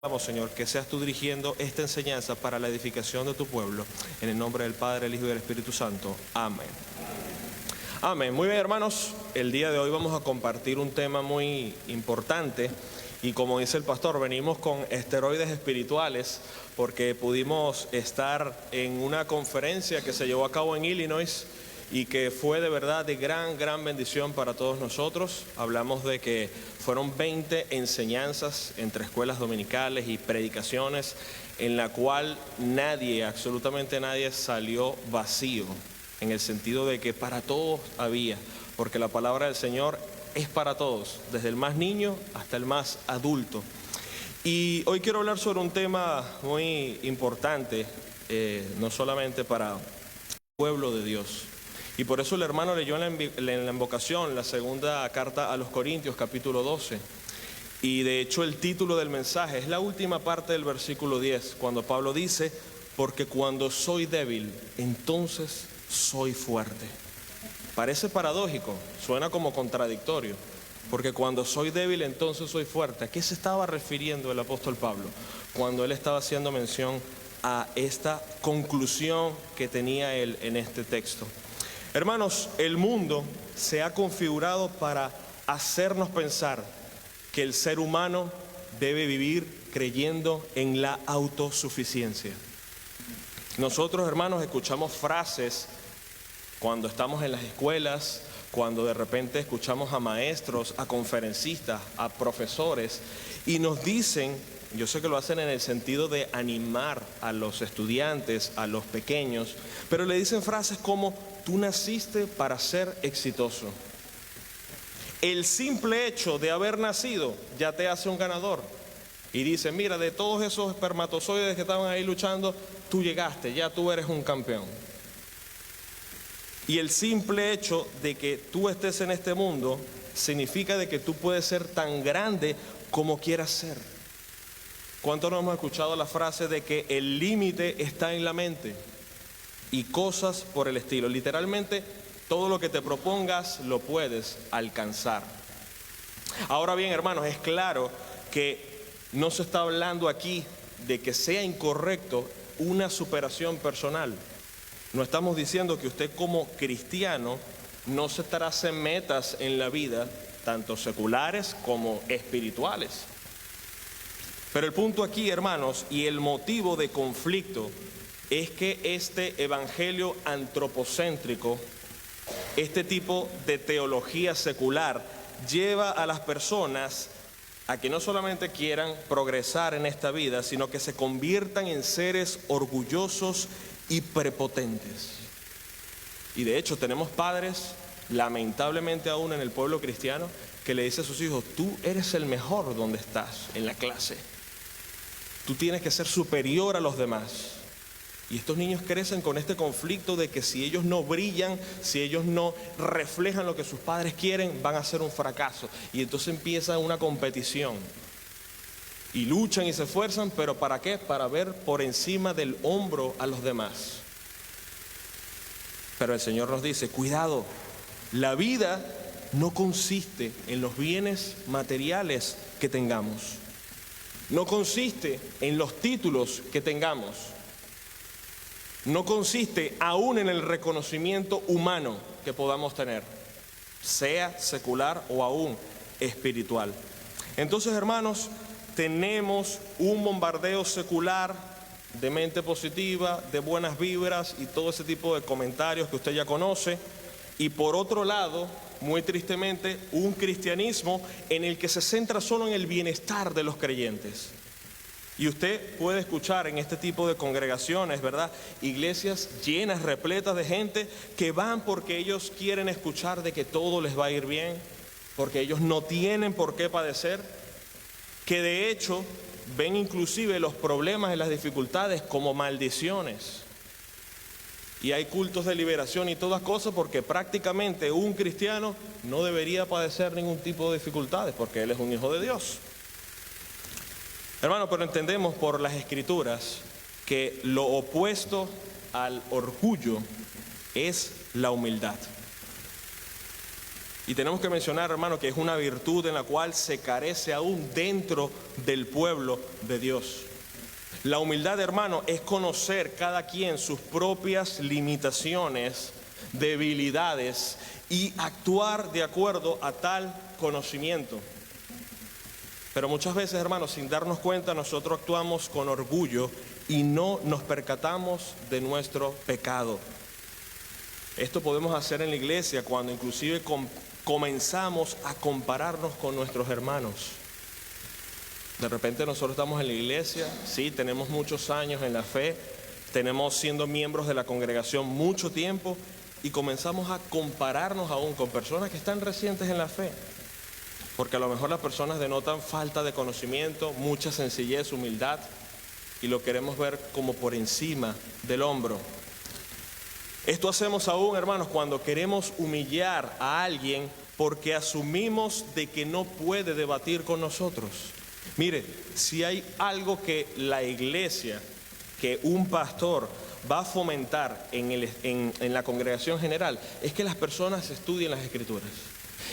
Vamos, Señor, que seas tú dirigiendo esta enseñanza para la edificación de tu pueblo. En el nombre del Padre, el Hijo y del Espíritu Santo. Amén. Amén. Muy bien, hermanos. El día de hoy vamos a compartir un tema muy importante. Y como dice el pastor, venimos con esteroides espirituales porque pudimos estar en una conferencia que se llevó a cabo en Illinois y que fue de verdad de gran bendición para todos nosotros. Hablamos de que fueron 20 enseñanzas entre escuelas dominicales y predicaciones en la cual nadie, absolutamente nadie salió vacío, en el sentido de que para todos había, porque la palabra del Señor es para todos, desde el más niño hasta el más adulto. Y hoy quiero hablar sobre un tema muy importante, no solamente para el pueblo de Dios. Y por eso el hermano leyó en la invocación la segunda carta a los Corintios, capítulo 12. Y de hecho el título del mensaje es la última parte del versículo 10, cuando Pablo dice, porque cuando soy débil, entonces soy fuerte. Parece paradójico, suena como contradictorio, porque cuando soy débil, entonces soy fuerte. ¿A qué se estaba refiriendo el apóstol Pablo cuando él estaba haciendo mención a esta conclusión que tenía él en este texto? Hermanos, el mundo se ha configurado para hacernos pensar que el ser humano debe vivir creyendo en la autosuficiencia. Nosotros, hermanos, escuchamos frases cuando estamos en las escuelas, cuando de repente escuchamos a maestros, a conferencistas, a profesores, y nos dicen, yo sé que lo hacen en el sentido de animar a los estudiantes, a los pequeños, pero le dicen frases como, tú naciste para ser exitoso. El simple hecho de haber nacido ya te hace un ganador. Y dicen, mira, de todos esos espermatozoides que estaban ahí luchando, tú llegaste, ya tú eres un campeón. Y el simple hecho de que tú estés en este mundo significa de que tú puedes ser tan grande como quieras ser. ¿Cuántos no hemos escuchado la frase de que el límite está en la mente? Y cosas por el estilo. Literalmente, todo lo que te propongas lo puedes alcanzar. Ahora bien, hermanos, es claro que no se está hablando aquí de que sea incorrecto una superación personal. No estamos diciendo que usted como cristiano no se trace metas en la vida, tanto seculares como espirituales. Pero el punto aquí, hermanos, y el motivo de conflicto es que este evangelio antropocéntrico, este tipo de teología secular, lleva a las personas a que no solamente quieran progresar en esta vida, sino que se conviertan en seres orgullosos y prepotentes. Y de hecho tenemos padres, lamentablemente aún en el pueblo cristiano, que le dicen a sus hijos, tú eres el mejor donde estás, en la clase. Tú tienes que ser superior a los demás. Y estos niños crecen con este conflicto de que si ellos no brillan, si ellos no reflejan lo que sus padres quieren, van a ser un fracaso. Y entonces empieza una competición. Y luchan y se esfuerzan, ¿pero para qué? Para ver por encima del hombro a los demás. Pero el Señor nos dice, cuidado, la vida no consiste en los bienes materiales que tengamos. No consiste en los títulos que tengamos. No consiste aún en el reconocimiento humano que podamos tener, sea secular o aún espiritual. Entonces, hermanos, tenemos un bombardeo secular de mente positiva, de buenas vibras y todo ese tipo de comentarios que usted ya conoce. Y por otro lado, muy tristemente, un cristianismo en el que se centra solo en el bienestar de los creyentes. Y usted puede escuchar en este tipo de congregaciones, ¿verdad? Iglesias llenas, repletas de gente que van porque ellos quieren escuchar de que todo les va a ir bien, porque ellos no tienen por qué padecer, que de hecho ven inclusive los problemas y las dificultades como maldiciones. Y hay cultos de liberación y todas cosas porque prácticamente un cristiano no debería padecer ningún tipo de dificultades porque él es un hijo de Dios. Hermano, pero entendemos por las Escrituras que lo opuesto al orgullo es la humildad. Y tenemos que mencionar, hermano, que es una virtud en la cual se carece aún dentro del pueblo de Dios. La humildad, hermano, es conocer cada quien sus propias limitaciones, debilidades y actuar de acuerdo a tal conocimiento. Pero muchas veces, hermanos, sin darnos cuenta, nosotros actuamos con orgullo y no nos percatamos de nuestro pecado. Esto podemos hacer en la iglesia cuando inclusive comenzamos a compararnos con nuestros hermanos. De repente nosotros estamos en la iglesia, sí, tenemos muchos años en la fe, tenemos siendo miembros de la congregación mucho tiempo y comenzamos a compararnos aún con personas que están recientes en la fe. Porque a lo mejor las personas denotan falta de conocimiento, mucha sencillez, humildad y lo queremos ver como por encima del hombro. Esto hacemos aún, hermanos, cuando queremos humillar a alguien porque asumimos de que no puede debatir con nosotros. Mire, si hay algo que la iglesia, que un pastor va a fomentar en la congregación general, es que las personas estudien las Escrituras.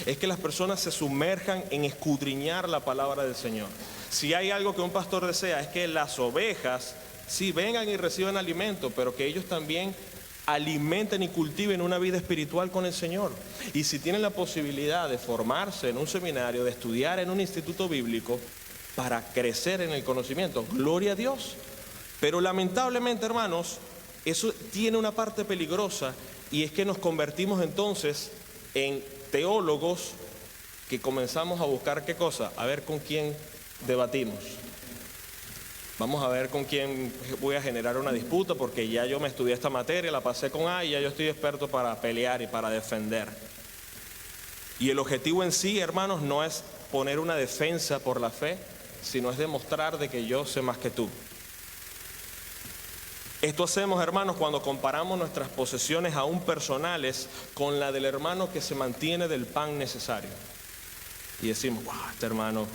Es que las personas se sumerjan en escudriñar la palabra del Señor. Si hay algo que un pastor desea, es que las ovejas, sí, vengan y reciban alimento, pero que ellos también alimenten y cultiven una vida espiritual con el Señor. Y si tienen la posibilidad de formarse en un seminario, de estudiar en un instituto bíblico para crecer en el conocimiento, gloria a Dios. Pero lamentablemente, hermanos, eso tiene una parte peligrosa y es que nos convertimos entonces en teólogos que comenzamos a buscar ¿qué cosa? A ver con quién debatimos. Vamos a ver con quién voy a generar una disputa porque ya yo me estudié esta materia, la pasé con A y ya yo estoy experto para pelear y para defender. Y el objetivo en sí, hermanos, no es poner una defensa por la fe, sino es demostrar de que yo sé más que tú. Esto hacemos, hermanos, cuando comparamos nuestras posesiones aún personales con la del hermano que se mantiene del pan necesario. Y decimos, wow, este hermano,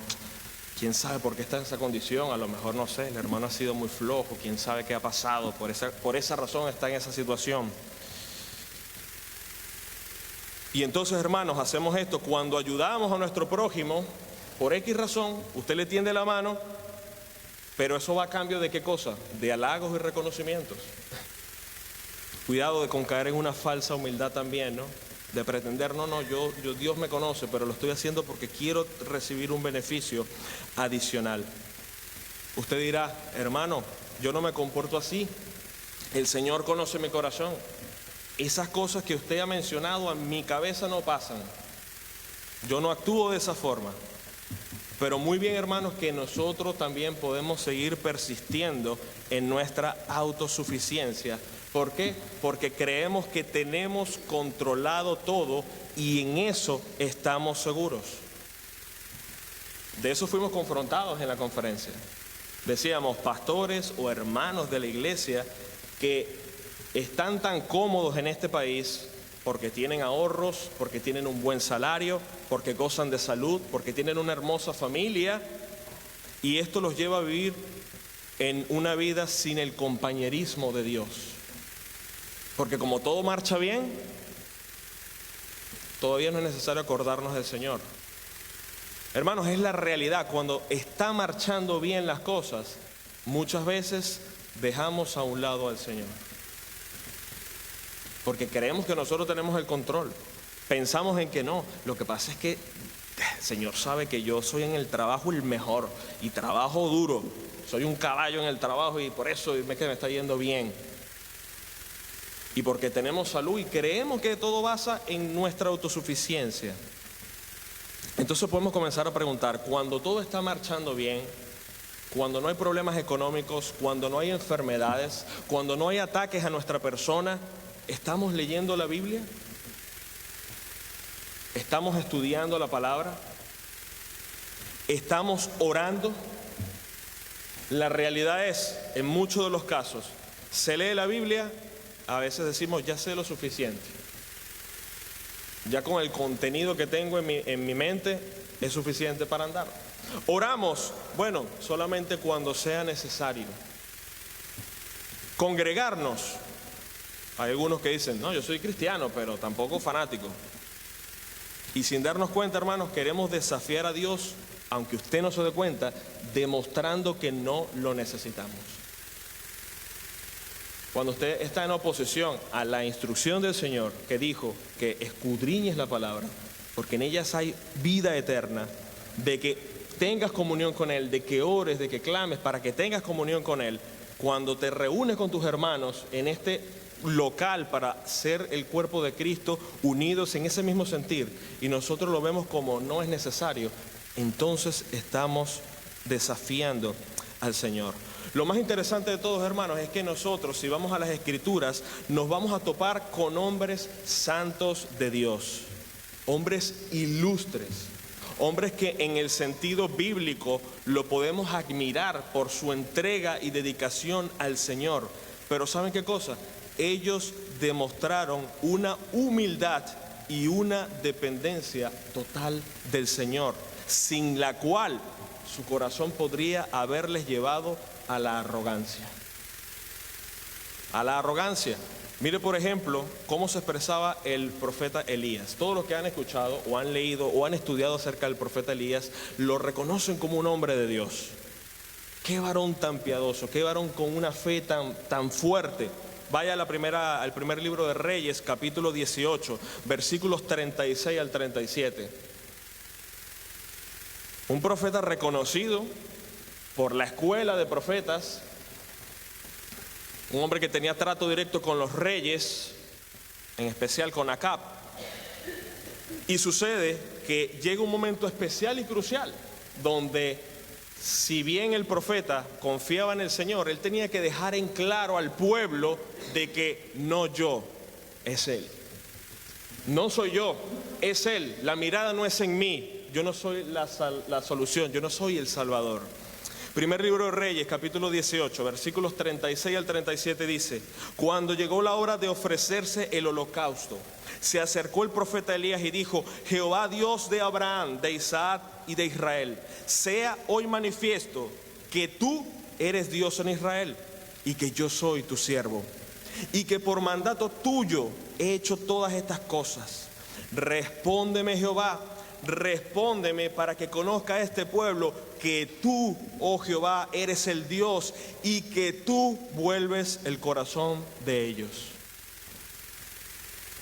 quién sabe por qué está en esa condición, a lo mejor no sé, el hermano ha sido muy flojo, quién sabe qué ha pasado, por esa razón está en esa situación. Y entonces, hermanos, hacemos esto cuando ayudamos a nuestro prójimo, por X razón, usted le tiende la mano, pero eso va a cambio de ¿qué cosa? De halagos y reconocimientos. Cuidado con caer en una falsa humildad también, ¿no? De pretender, yo Dios me conoce, pero lo estoy haciendo porque quiero recibir un beneficio adicional. Usted dirá, hermano, yo no me comporto así, el Señor conoce mi corazón. Esas cosas que usted ha mencionado en mi cabeza no pasan. Yo no actúo de esa forma. Pero muy bien, hermanos, que nosotros también podemos seguir persistiendo en nuestra autosuficiencia. ¿Por qué? Porque creemos que tenemos controlado todo y en eso estamos seguros. De eso fuimos confrontados en la conferencia. Decíamos, pastores o hermanos de la iglesia que están tan cómodos en este país porque tienen ahorros, porque tienen un buen salario, porque gozan de salud, porque tienen una hermosa familia, y esto los lleva a vivir en una vida sin el compañerismo de Dios. Porque como todo marcha bien, todavía no es necesario acordarnos del Señor. Hermanos, es la realidad. Cuando está marchando bien las cosas, muchas veces dejamos a un lado al Señor. Porque creemos que nosotros tenemos el control. Pensamos en que no. Lo que pasa es que el Señor sabe que yo soy en el trabajo el mejor y trabajo duro. Soy un caballo en el trabajo y por eso es que me está yendo bien. Y porque tenemos salud y creemos que todo basa en nuestra autosuficiencia. Entonces podemos comenzar a preguntar, cuando todo está marchando bien, cuando no hay problemas económicos, cuando no hay enfermedades, cuando no hay ataques a nuestra persona, ¿estamos leyendo la Biblia? ¿Estamos estudiando la palabra? ¿Estamos orando? La realidad es, en muchos de los casos, se lee la Biblia, a veces decimos, ya sé lo suficiente. Ya con el contenido que tengo en mi mente es suficiente para andar. Oramos, bueno, solamente cuando sea necesario. Congregarnos. Hay algunos que dicen, no, yo soy cristiano, pero tampoco fanático. Y sin darnos cuenta, hermanos, queremos desafiar a Dios, aunque usted no se dé cuenta, demostrando que no lo necesitamos. Cuando usted está en oposición a la instrucción del Señor, que dijo que escudriñes la palabra, porque en ellas hay vida eterna, de que tengas comunión con Él, de que ores, de que clames para que tengas comunión con Él, cuando te reúnes con tus hermanos en este local para ser el cuerpo de Cristo, unidos en ese mismo sentir, y nosotros lo vemos como no es necesario, entonces estamos desafiando al Señor. Lo más interesante de todos, hermanos, es que nosotros, si vamos a las Escrituras, nos vamos a topar con hombres santos de Dios, hombres ilustres, hombres que en el sentido bíblico lo podemos admirar por su entrega y dedicación al Señor. Pero ¿saben qué cosa? Ellos demostraron una humildad y una dependencia total del Señor, sin la cual su corazón podría haberles llevado a la arrogancia. A la arrogancia. Mire, por ejemplo, cómo se expresaba el profeta Elías. Todos los que han escuchado o han leído o han estudiado acerca del profeta Elías lo reconocen como un hombre de Dios. Qué varón tan piadoso, qué varón con una fe tan fuerte. Vaya al primer libro de Reyes, capítulo 18, versículos 36 al 37. Un profeta reconocido por la escuela de profetas, un hombre que tenía trato directo con los reyes, en especial con Acab. Y sucede que llega un momento especial y crucial, donde si bien el profeta confiaba en el Señor, él tenía que dejar en claro al pueblo de que no yo, es Él. No soy yo, es Él. La mirada no es en mí. Yo no soy la solución, yo no soy el Salvador. Primer libro de Reyes, capítulo 18, versículos 36 al 37 dice: cuando llegó la hora de ofrecerse el holocausto, se acercó el profeta Elías y dijo: Jehová Dios de Abraham, de Isaac y de Israel, sea hoy manifiesto que tú eres Dios en Israel y que yo soy tu siervo, y que por mandato tuyo he hecho todas estas cosas. Respóndeme, Jehová, respóndeme para que conozca este pueblo que tú, oh Jehová, eres el Dios y que tú vuelves el corazón de ellos.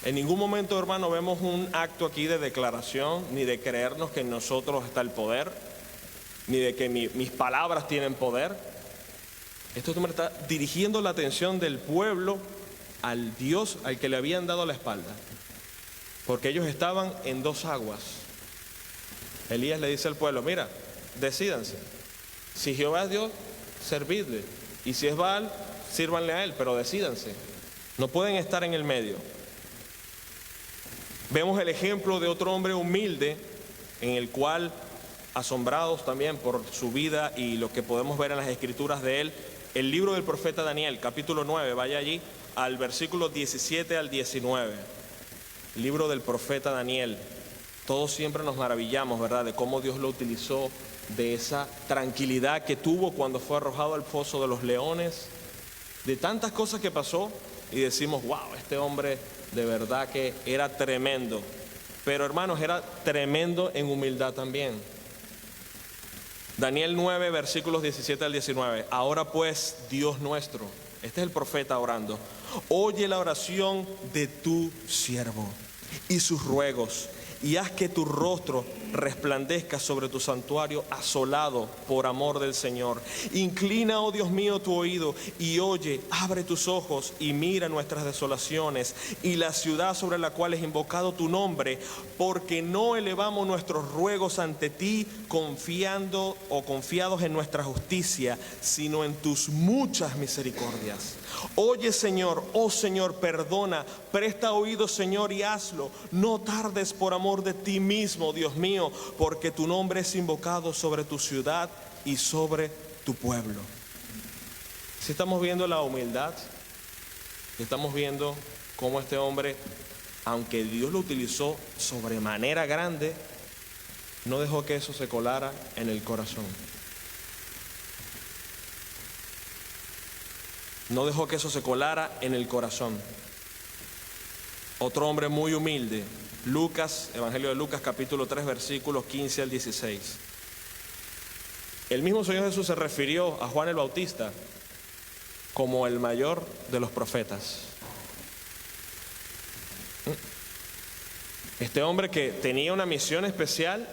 En ningún momento, hermano, vemos un acto aquí de declaración, ni de creernos que en nosotros está el poder, ni de que mis palabras tienen poder. Esto me está dirigiendo la atención del pueblo al Dios al que le habían dado la espalda, porque ellos estaban en dos aguas. Elías le dice al pueblo: mira, decídanse. Si Jehová es Dios, servidle. Y si es Baal, sírvanle a él, pero decídanse. No pueden estar en el medio. Vemos el ejemplo de otro hombre humilde, en el cual, asombrados también por su vida y lo que podemos ver en las escrituras de él, el libro del profeta Daniel, capítulo 9, vaya allí, al versículo 17 al 19. El libro del profeta Daniel. Todos siempre nos maravillamos, ¿verdad?, de cómo Dios lo utilizó, de esa tranquilidad que tuvo cuando fue arrojado al foso de los leones, de tantas cosas que pasó, y decimos: wow, este hombre de verdad que era tremendo. Pero, hermanos, era tremendo en humildad también. Daniel 9, versículos 17 al 19. Ahora pues, Dios nuestro, este es el profeta orando, oye la oración de tu siervo y sus ruegos, y haz que tu rostro resplandezca sobre tu santuario asolado por amor del Señor. Inclina, oh Dios mío, tu oído y oye, abre tus ojos y mira nuestras desolaciones y la ciudad sobre la cual es invocado tu nombre, porque no elevamos nuestros ruegos ante ti confiados en nuestra justicia, sino en tus muchas misericordias. Oye, Señor, oh Señor, perdona, presta oído, Señor, y hazlo. No tardes por amor de ti mismo, Dios mío, porque tu nombre es invocado sobre tu ciudad y sobre tu pueblo. Si estamos viendo la humildad, estamos viendo cómo este hombre, aunque Dios lo utilizó sobremanera grande, no dejó que eso se colara en el corazón. No dejó que eso se colara en el corazón. Otro hombre muy humilde, Lucas, Evangelio de Lucas, capítulo 3, versículos 15 al 16. El mismo Señor Jesús se refirió a Juan el Bautista como el mayor de los profetas. Este hombre que tenía una misión especial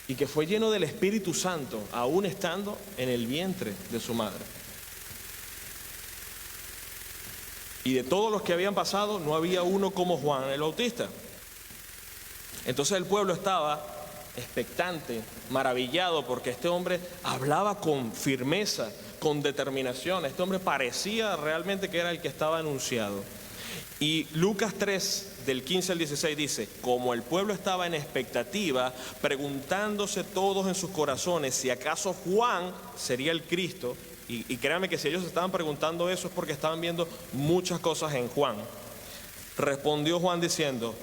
y que fue lleno del Espíritu Santo, aún estando en el vientre de su madre. Y de todos los que habían pasado, no había uno como Juan el Bautista. Entonces el pueblo estaba expectante, maravillado, porque este hombre hablaba con firmeza, con determinación. Este hombre parecía realmente que era el que estaba anunciado. Y Lucas 3, del 15 al 16 dice: como el pueblo estaba en expectativa, preguntándose todos en sus corazones si acaso Juan sería el Cristo, y créanme que si ellos estaban preguntando eso es porque estaban viendo muchas cosas en Juan, respondió Juan diciendo: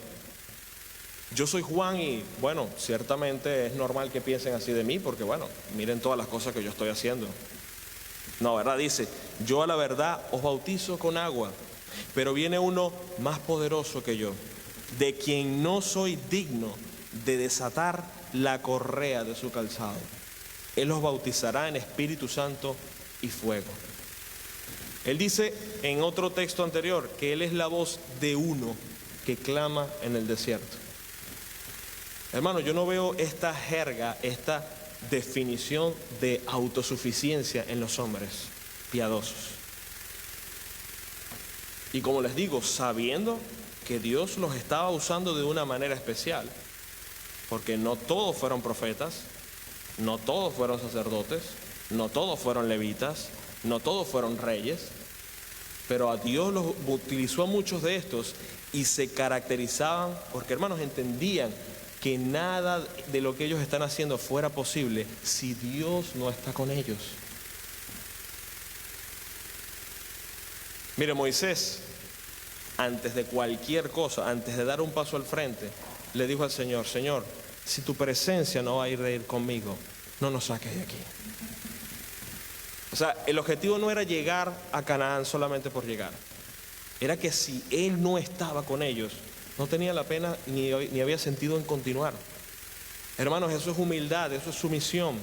yo soy Juan y bueno, ciertamente es normal que piensen así de mí, porque bueno, miren todas las cosas que yo estoy haciendo. No, ¿verdad? Dice: yo a la verdad os bautizo con agua, pero viene uno más poderoso que yo, de quien no soy digno de desatar la correa de su calzado. Él los bautizará en Espíritu Santo y fuego. Él dice en otro texto anterior que Él es la voz de uno que clama en el desierto. Hermano, yo no veo esta jerga, esta definición de autosuficiencia en los hombres piadosos. Y como les digo, sabiendo que Dios los estaba usando de una manera especial, porque no todos fueron profetas, no todos fueron sacerdotes, no todos fueron levitas, no todos fueron reyes, pero a Dios los utilizó a muchos de estos y se caracterizaban, porque hermanos, entendían que nada de lo que ellos están haciendo fuera posible si Dios no está con ellos. Mire, Moisés, antes de cualquier cosa, antes de dar un paso al frente, le dijo al Señor: Señor, si tu presencia no va a ir conmigo, no nos saques de aquí. O sea, el objetivo no era llegar a Canaán solamente por llegar. Era que si Él no estaba con ellos, no tenía la pena ni había sentido en continuar. Hermanos, eso es humildad, eso es sumisión.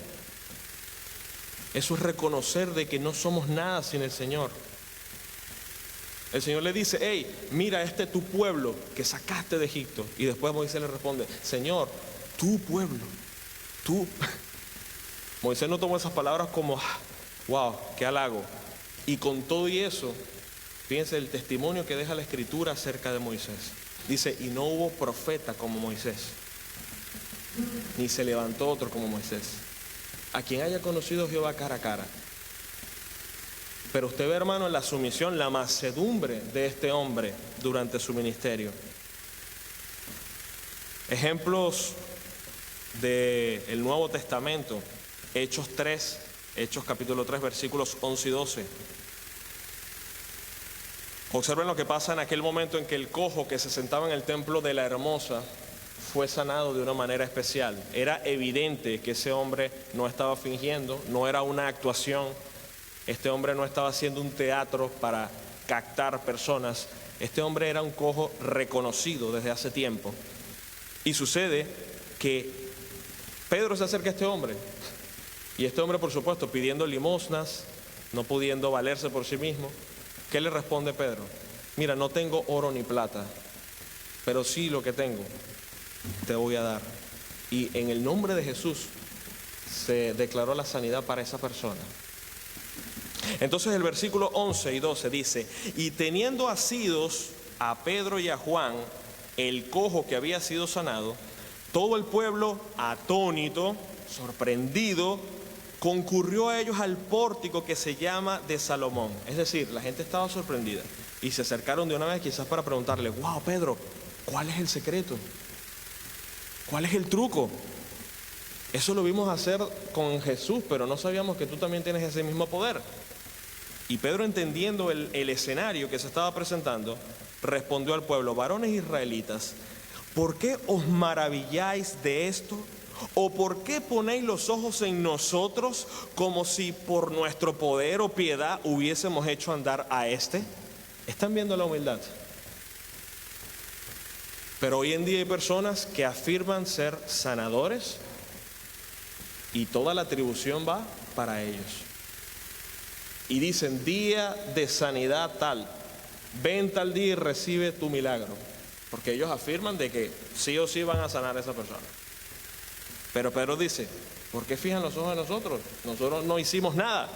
Eso es reconocer de que no somos nada sin el Señor. El Señor le dice: hey, mira, este es tu pueblo que sacaste de Egipto. Y después Moisés le responde: Señor, tu pueblo, tú. Moisés no tomó esas palabras como wow, qué halago. Y con todo y eso, fíjense el testimonio que deja la Escritura acerca de Moisés. Dice: y no hubo profeta como Moisés, ni se levantó otro como Moisés, a quien haya conocido Jehová cara a cara. Pero usted ve, hermano, la sumisión, la mansedumbre de este hombre durante su ministerio. Ejemplos del Nuevo Testamento: Hechos capítulo 3, versículos 11 y 12. Observen lo que pasa en aquel momento en que el cojo que se sentaba en el templo de la Hermosa fue sanado de una manera especial. Era evidente que ese hombre no estaba fingiendo, no era una actuación. Este hombre no estaba haciendo un teatro para captar personas. Este hombre era un cojo reconocido desde hace tiempo. Y sucede que Pedro se acerca a este hombre. Y este hombre, por supuesto, pidiendo limosnas, no pudiendo valerse por sí mismo. ¿Qué le responde Pedro? Mira, no tengo oro ni plata, pero sí lo que tengo te voy a dar. Y en el nombre de Jesús se declaró la sanidad para esa persona. Entonces el versículo 11 y 12 dice: y teniendo asidos a Pedro y a Juan, el cojo que había sido sanado, todo el pueblo, atónito, sorprendido, concurrió a ellos al pórtico que se llama de Salomón. Es decir, la gente estaba sorprendida y se acercaron de una vez quizás para preguntarle: wow, Pedro, ¿cuál es el secreto? ¿Cuál es el truco? Eso lo vimos hacer con Jesús, pero no sabíamos que tú también tienes ese mismo poder. Y Pedro, entendiendo el escenario que se estaba presentando, respondió al pueblo: varones israelitas, ¿por qué os maravilláis de esto? ¿O por qué ponéis los ojos en nosotros como si por nuestro poder o piedad hubiésemos hecho andar a este? ¿Están viendo la humildad? Pero hoy en día hay personas que afirman ser sanadores y toda la atribución va para ellos. Y dicen, día de sanidad tal, ven tal día y recibe tu milagro. Porque ellos afirman de que sí o sí van a sanar a esa persona. Pero Pedro dice, ¿por qué fijan los ojos en nosotros? Nosotros no hicimos nada.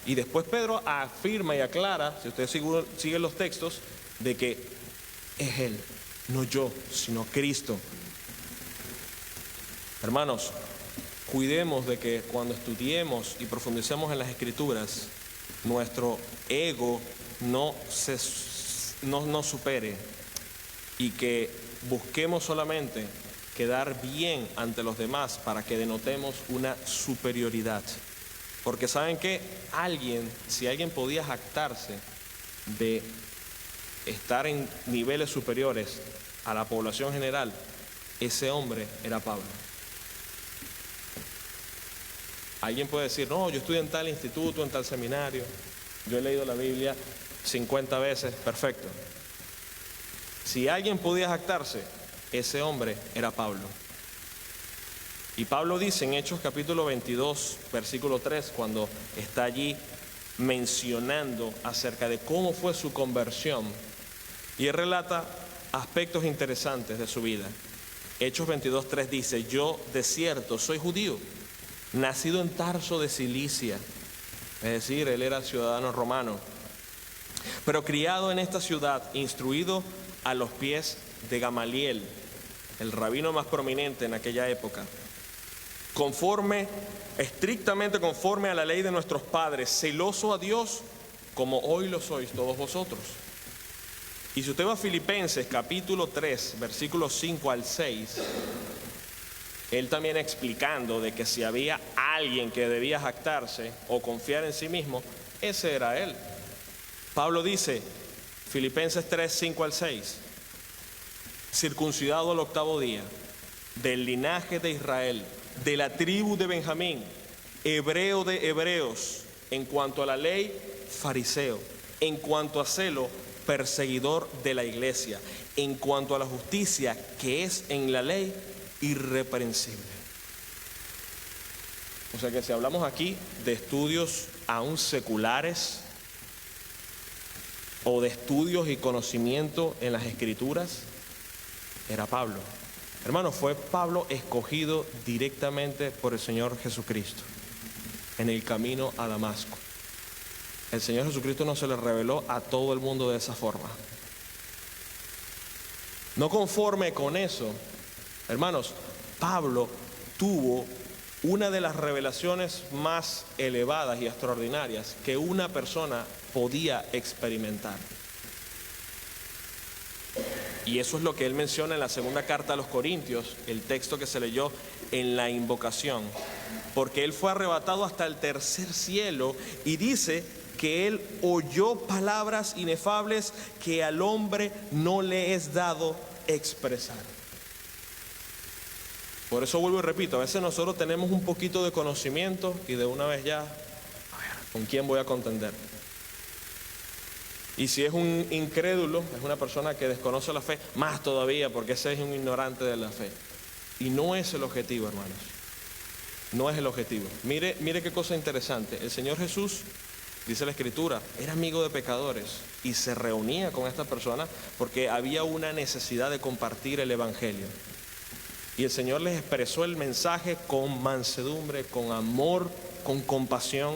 Y después Pedro afirma y aclara, si ustedes siguen los textos, de que es Él, no yo, sino Cristo. Hermanos, cuidemos de que cuando estudiemos y profundicemos en las Escrituras, nuestro ego no nos supere y que busquemos solamente quedar bien ante los demás para que denotemos una superioridad. Porque ¿saben qué? Si alguien podía jactarse de estar en niveles superiores a la población general, ese hombre era Pablo. Alguien puede decir, no, yo estudié en tal instituto, en tal seminario, yo he leído la Biblia 50 veces, perfecto. Si alguien podía jactarse, ese hombre era Pablo. Y Pablo dice en Hechos capítulo 22, versículo 3, cuando está allí mencionando acerca de cómo fue su conversión, y él relata aspectos interesantes de su vida. Hechos 22, 3 dice, yo de cierto soy judío, nacido en Tarso de Cilicia, es decir, él era ciudadano romano, pero criado en esta ciudad, instruido a los pies de Gamaliel, el rabino más prominente en aquella época, estrictamente conforme a la ley de nuestros padres, celoso a Dios como hoy lo sois todos vosotros. Y si usted va a Filipenses capítulo 3, versículos 5 al 6, él también explicando de que si había alguien que debía jactarse o confiar en sí mismo, ese era él. Pablo dice, Filipenses 3, 5 al 6, circuncidado al 8º día, del linaje de Israel, de la tribu de Benjamín, hebreo de hebreos, en cuanto a la ley, fariseo, en cuanto a celo, perseguidor de la iglesia, en cuanto a la justicia que es en la ley, irreprensible. O sea que si hablamos aquí de estudios aún seculares o de estudios y conocimiento en las Escrituras, era Pablo. Hermano, fue Pablo escogido directamente por el Señor Jesucristo en el camino a Damasco. El Señor Jesucristo no se le reveló a todo el mundo de esa forma. No conforme con eso, hermanos, Pablo tuvo una de las revelaciones más elevadas y extraordinarias que una persona podía experimentar. Y eso es lo que él menciona en la segunda carta a los Corintios, el texto que se leyó en la invocación. Porque él fue arrebatado hasta el tercer cielo y dice que él oyó palabras inefables que al hombre no le es dado expresar. Por eso vuelvo y repito, a veces nosotros tenemos un poquito de conocimiento y de una vez ya, a ver, ¿con quién voy a contender? Y si es un incrédulo, es una persona que desconoce la fe, más todavía, porque ese es un ignorante de la fe. Y no es el objetivo, hermanos. No es el objetivo. Mire qué cosa interesante. El Señor Jesús, dice la Escritura, era amigo de pecadores y se reunía con esta persona porque había una necesidad de compartir el Evangelio. Y el Señor les expresó el mensaje con mansedumbre, con amor, con compasión,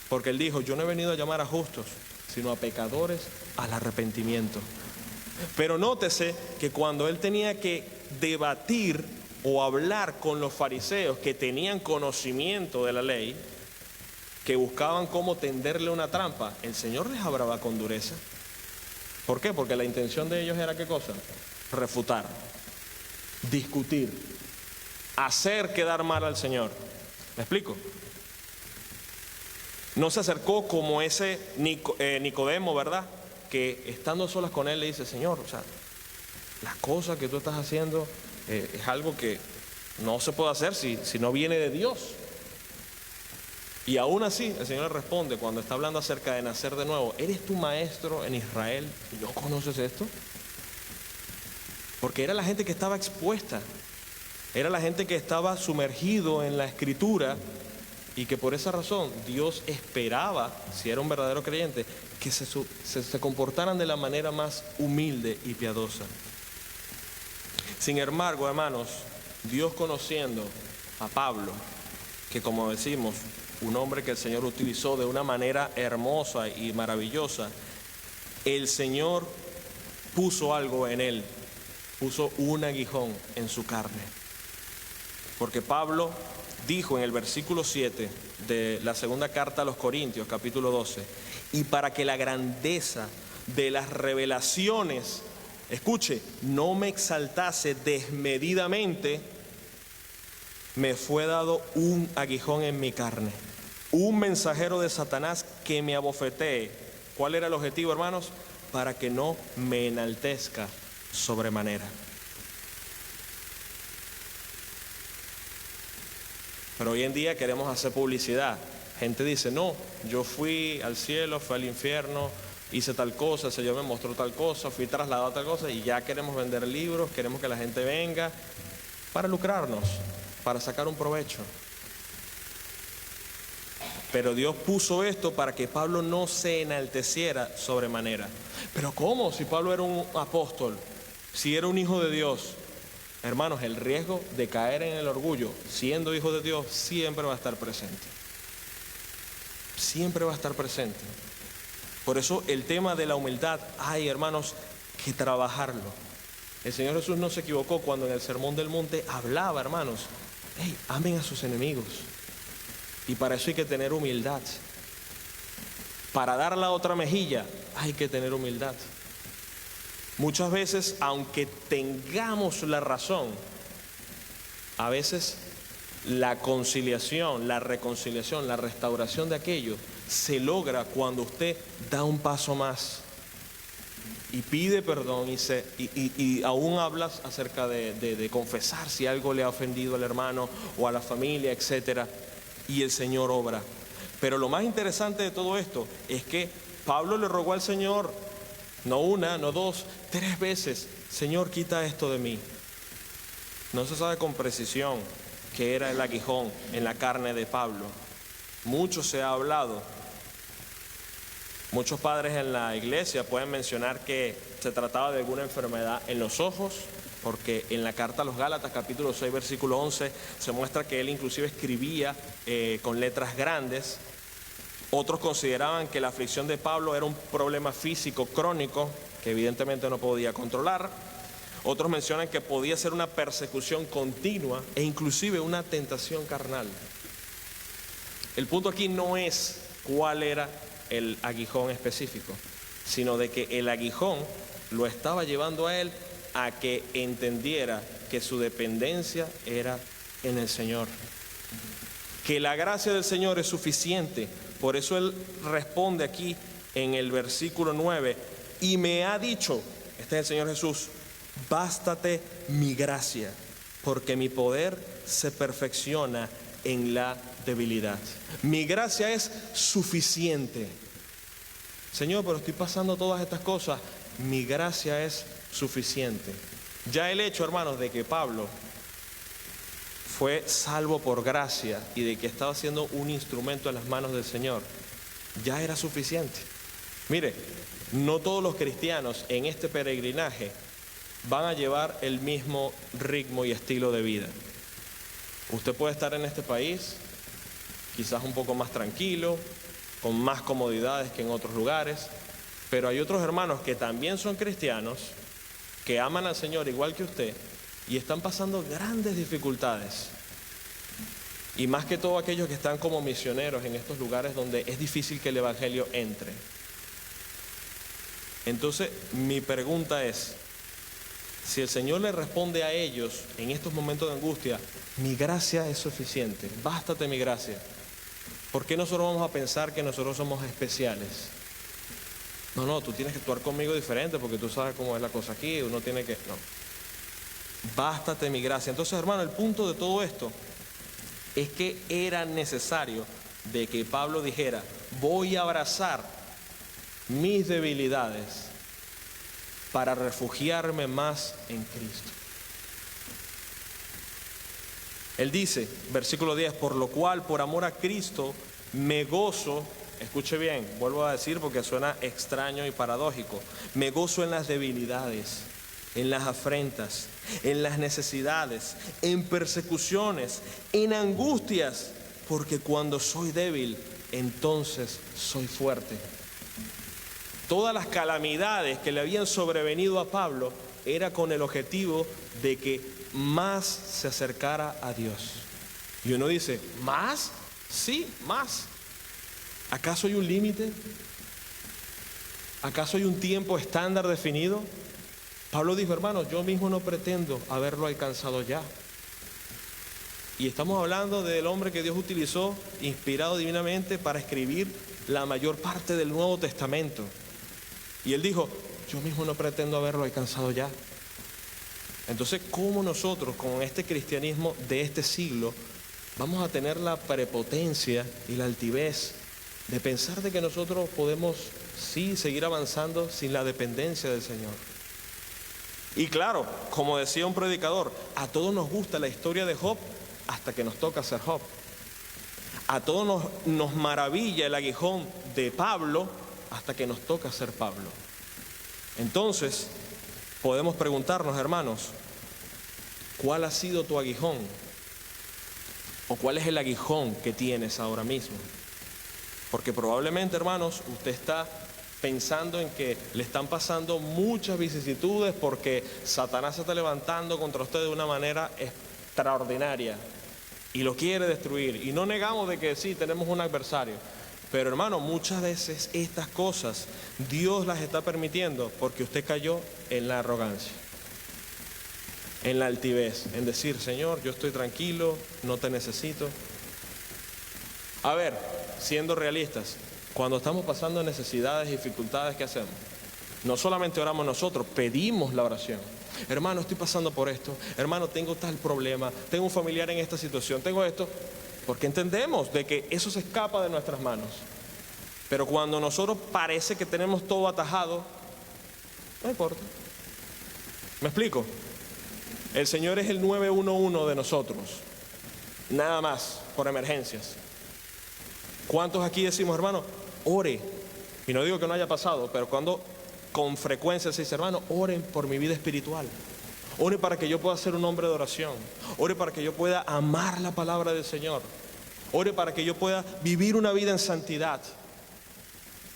porque Él dijo, yo no he venido a llamar a justos, sino a pecadores al arrepentimiento. Pero nótese que cuando Él tenía que debatir o hablar con los fariseos que tenían conocimiento de la ley, que buscaban cómo tenderle una trampa, el Señor les hablaba con dureza. ¿Por qué? Porque la intención de ellos era ¿qué cosa? Refutar, discutir, hacer quedar mal al Señor. ¿Me explico? No se acercó como ese Nicodemo, ¿verdad? Que estando solas con él le dice, Señor, o sea, las cosas que tú estás haciendo es algo que no se puede hacer si no viene de Dios. Y aún así el Señor le responde cuando está hablando acerca de nacer de nuevo, ¿eres tu maestro en Israel y no conoces esto? porque era la gente que estaba expuesta, era la gente que estaba sumergido en la Escritura y que por esa razón Dios esperaba, si era un verdadero creyente, que se comportaran de la manera más humilde y piadosa. Sin embargo, hermanos, Dios, conociendo a Pablo, que como decimos, un hombre que el Señor utilizó de una manera hermosa y maravillosa, el Señor puso algo en él, puso un aguijón en su carne. Porque Pablo dijo en el versículo 7 de la segunda carta a los Corintios, capítulo 12, y para que la grandeza de las revelaciones, escuche, no me exaltase desmedidamente, me fue dado un aguijón en mi carne, un mensajero de Satanás que me abofetee. ¿Cuál era el objetivo, hermanos? Para que no me enaltezca sobremanera. Pero hoy en día queremos hacer publicidad. Gente dice, no, yo fui al cielo, fui al infierno, hice tal cosa, el Señor me mostró tal cosa, fui trasladado a tal cosa, y ya queremos vender libros, queremos que la gente venga para lucrarnos, para sacar un provecho. Pero Dios puso esto para que Pablo no se enalteciera sobremanera. ¿Pero cómo? Si Pablo era un apóstol, si era un hijo de Dios. Hermanos, el riesgo de caer en el orgullo, siendo hijo de Dios, siempre va a estar presente. Siempre va a estar presente. Por eso el tema de la humildad, hay, hermanos, que trabajarlo. El Señor Jesús no se equivocó cuando en el Sermón del Monte hablaba, hermanos, hey, amen a sus enemigos. Y para eso hay que tener humildad. Para dar la otra mejilla hay que tener humildad. Muchas veces, aunque tengamos la razón, a veces la conciliación, la reconciliación, la restauración de aquello se logra cuando usted da un paso más y pide perdón y aún hablas acerca de confesar si algo le ha ofendido al hermano o a la familia, etcétera, y el Señor obra. Pero lo más interesante de todo esto es que Pablo le rogó al Señor, no una, no dos, 3 veces, Señor, quita esto de mí. No se sabe con precisión qué era el aguijón en la carne de Pablo. Mucho se ha hablado. Muchos padres en la iglesia pueden mencionar que se trataba de alguna enfermedad en los ojos, porque en la carta a los Gálatas, capítulo 6, versículo 11, se muestra que él inclusive escribía con letras grandes. Otros consideraban que la aflicción de Pablo era un problema físico crónico que evidentemente no podía controlar. Otros mencionan que podía ser una persecución continua e inclusive una tentación carnal. El punto aquí no es cuál era el aguijón específico, sino de que el aguijón lo estaba llevando a él a que entendiera que su dependencia era en el Señor, que la gracia del Señor es suficiente. Por eso él responde aquí en el versículo 9, y me ha dicho, este es el Señor Jesús, bástate mi gracia, porque mi poder se perfecciona en la debilidad. Mi gracia es suficiente. Señor, pero estoy pasando todas estas cosas. Mi gracia es suficiente. Ya el hecho, hermanos, de que Pablo fue salvo por gracia y de que estaba siendo un instrumento en las manos del Señor, ya era suficiente. Mire, no todos los cristianos en este peregrinaje van a llevar el mismo ritmo y estilo de vida. Usted puede estar en este país, quizás un poco más tranquilo, con más comodidades que en otros lugares, pero hay otros hermanos que también son cristianos, que aman al Señor igual que usted, y están pasando grandes dificultades. Y más que todo aquellos que están como misioneros en estos lugares donde es difícil que el evangelio entre. Entonces, mi pregunta es, si el Señor le responde a ellos en estos momentos de angustia, mi gracia es suficiente, bástate mi gracia, ¿por qué nosotros vamos a pensar que nosotros somos especiales? No, tú tienes que actuar conmigo diferente porque tú sabes cómo es la cosa aquí, uno tiene que... No. Bástate mi gracia. Entonces, hermano, el punto de todo esto es que era necesario de que Pablo dijera, voy a abrazar mis debilidades para refugiarme más en Cristo. Él dice, versículo 10, por lo cual, por amor a Cristo, me gozo, escuche bien, vuelvo a decir porque suena extraño y paradójico, me gozo en las debilidades, en las afrentas, en las necesidades, en persecuciones, en angustias, porque cuando soy débil, entonces soy fuerte. Todas las calamidades que le habían sobrevenido a Pablo era con el objetivo de que más se acercara a Dios. Y uno dice, ¿más? Sí, más. ¿Acaso hay un límite? ¿Acaso hay un tiempo estándar definido? Pablo dijo, hermanos, yo mismo no pretendo haberlo alcanzado ya. Y estamos hablando del hombre que Dios utilizó, inspirado divinamente, para escribir la mayor parte del Nuevo Testamento. Y él dijo, yo mismo no pretendo haberlo alcanzado ya. Entonces, ¿cómo nosotros con este cristianismo de este siglo vamos a tener la prepotencia y la altivez de pensar de que nosotros podemos, sí, seguir avanzando sin la dependencia del Señor? Y claro, como decía un predicador, a todos nos gusta la historia de Job hasta que nos toca ser Job. A todos nos maravilla el aguijón de Pablo hasta que nos toca ser Pablo. Entonces, podemos preguntarnos, hermanos, ¿cuál ha sido tu aguijón? ¿O cuál es el aguijón que tienes ahora mismo? Porque probablemente, hermanos, usted está pensando en que le están pasando muchas vicisitudes porque Satanás se está levantando contra usted de una manera extraordinaria y lo quiere destruir. Y no negamos de que sí, tenemos un adversario. Pero hermano, muchas veces estas cosas Dios las está permitiendo porque usted cayó en la arrogancia, en la altivez, en decir, Señor, yo estoy tranquilo, no te necesito. A ver, siendo realistas, cuando estamos pasando necesidades, dificultades, ¿qué hacemos? No solamente oramos nosotros, pedimos la oración. Hermano, estoy pasando por esto. Hermano, tengo tal problema. Tengo un familiar en esta situación. Tengo esto. Porque entendemos de que eso se escapa de nuestras manos. Pero cuando nosotros parece que tenemos todo atajado, no importa. ¿Me explico? El Señor es el 911 de nosotros. Nada más, por emergencias. ¿Cuántos aquí decimos, hermano, ore? Y no digo que no haya pasado, pero cuando con frecuencia se dice, hermano, oren por mi vida espiritual. Ore para que yo pueda ser un hombre de oración. Ore para que yo pueda amar la palabra del Señor. Ore para que yo pueda vivir una vida en santidad.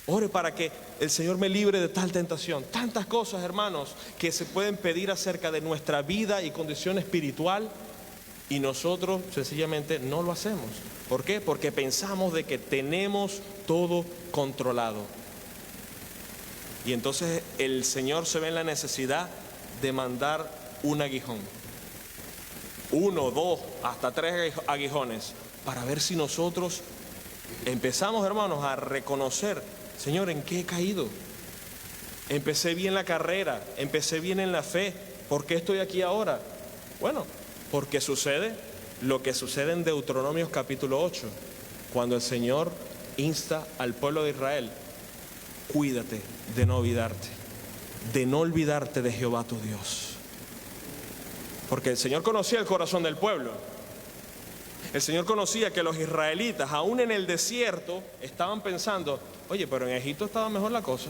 Ore para que el Señor me libre de tal tentación. Tantas cosas, hermanos, que se pueden pedir acerca de nuestra vida y condición espiritual, y nosotros sencillamente no lo hacemos. ¿Por qué? Porque pensamos de que tenemos todo controlado. Y entonces el Señor se ve en la necesidad de mandar un aguijón. 1, 2, hasta 3 aguijones, para ver si nosotros empezamos, hermanos, a reconocer, Señor, ¿en qué he caído? Empecé bien la carrera, empecé bien en la fe. ¿Por qué estoy aquí ahora? Bueno, porque sucede lo que sucede en Deuteronomios capítulo 8, cuando el Señor insta al pueblo de Israel, cuídate de no olvidarte de Jehová tu Dios. Porque el Señor conocía el corazón del pueblo. El Señor conocía que los israelitas, aún en el desierto, estaban pensando, oye, pero en Egipto estaba mejor la cosa.